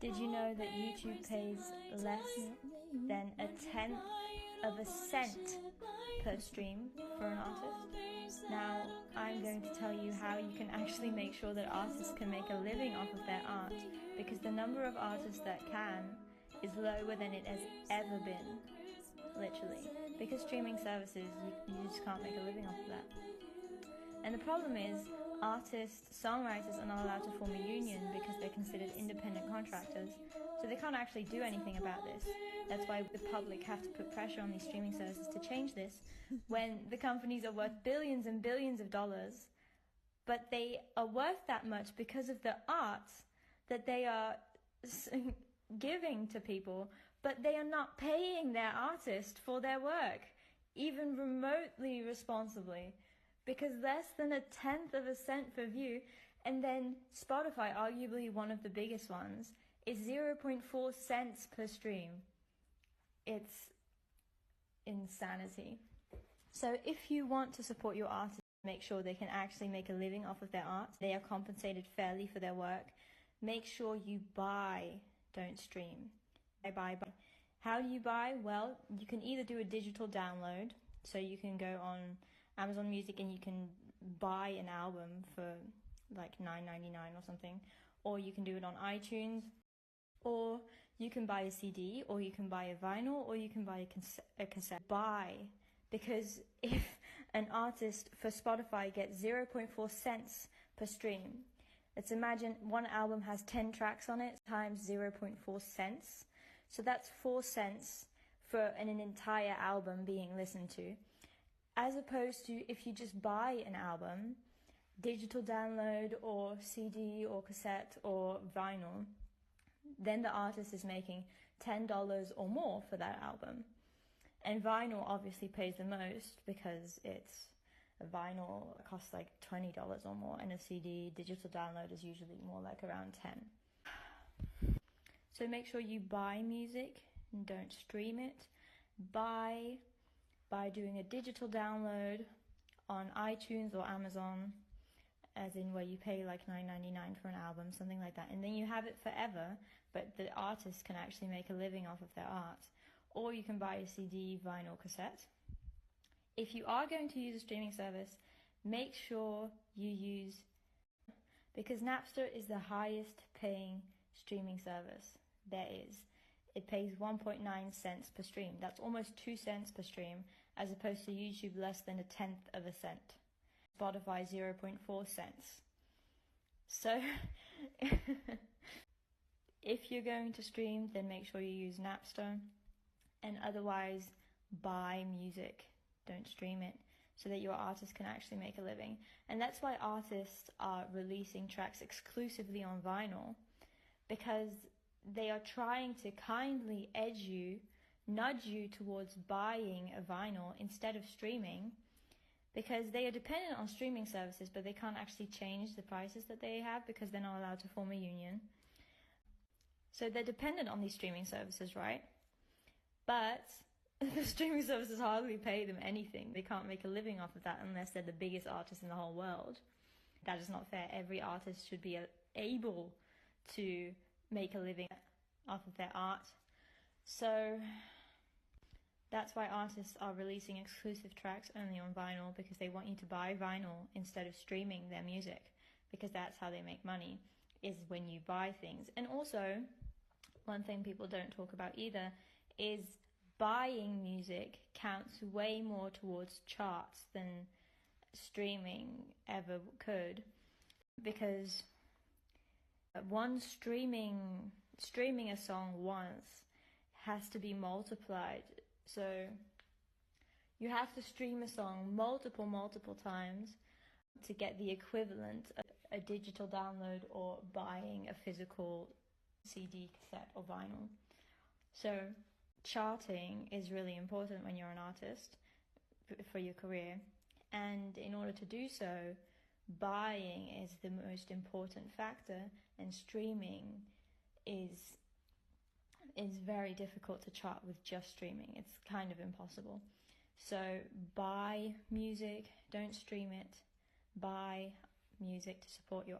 Did you know that YouTube pays less than 1/10 of a cent per stream for an artist? Now, I'm going to tell you how you can actually make sure that artists can make a living off of their art, because the number of artists that can is lower than it has ever been, literally. Because streaming services, you just can't make a living off of that. And the problem is, artists, songwriters are not allowed to form a union because they're considered independent contractors, so they can't actually do anything about this. That's why the public have to put pressure on these streaming services to change this, when the companies are worth billions and billions of dollars, but they are worth that much because of the art that they are giving to people, but they are not paying their artist for their work, even remotely responsibly. Because less than 1/10 of a cent per view, and then Spotify, arguably one of the biggest ones, is 0.4 cents per stream. It's insanity. So if you want to support your artists, make sure they can actually make a living off of their art, they are compensated fairly for their work, make sure you buy, don't stream. Buy. How do you buy? Well, you can either do a digital download, so you can go on Amazon Music and you can buy an album for like $9.99 or something, or you can do it on iTunes, or you can buy a CD, or you can buy a vinyl, or you can buy a cassette. Buy, because if an artist for Spotify gets 0.4 cents per stream, let's imagine one album has 10 tracks on it times 0.4 cents, so that's 4 cents for an entire album being listened to. As opposed to if you just buy an album, digital download or CD or cassette or vinyl, then the artist is making $10 or more for that album. And vinyl obviously pays the most because a vinyl costs like $20 or more, and a CD digital download is usually more like around $10. So make sure you buy music and don't stream it. Buy by doing a digital download on iTunes or Amazon, as in where you pay like $9.99 for an album, something like that, and then you have it forever, but the artist can actually make a living off of their art. Or you can buy a CD, vinyl, cassette. If you are going to use a streaming service, make sure you use, because Napster is the highest paying streaming service there is. It pays 1.9 cents per stream. That's almost 2 cents per stream, as opposed to YouTube less than 1/10 of a cent. Spotify 0.4 cents. So if you're going to stream, then make sure you use Napster, and otherwise buy music, don't stream it, so that your artist can actually make a living. And that's why artists are releasing tracks exclusively on vinyl, because they are trying to kindly nudge you towards buying a vinyl instead of streaming, because they are dependent on streaming services, but they can't actually change the prices that they have because they're not allowed to form a union. So they're dependent on these streaming services, right? But the streaming services hardly pay them anything. They can't make a living off of that unless they're the biggest artist in the whole world. That is not fair. Every artist should be able to make a living off of their art. So that's why artists are releasing exclusive tracks only on vinyl, because they want you to buy vinyl instead of streaming their music, because that's how they make money, is when you buy things. And also, one thing people don't talk about either is buying music counts way more towards charts than streaming ever could, because one streaming a song once has to be multiplied. So you have to stream a song multiple times to get the equivalent of a digital download or buying a physical CD, cassette, or vinyl. So charting is really important when you're an artist for your career, and in order to do so, buying is the most important factor, and streaming is very difficult to chart with just streaming. It's kind of impossible. So buy music, don't stream it. Buy music to support your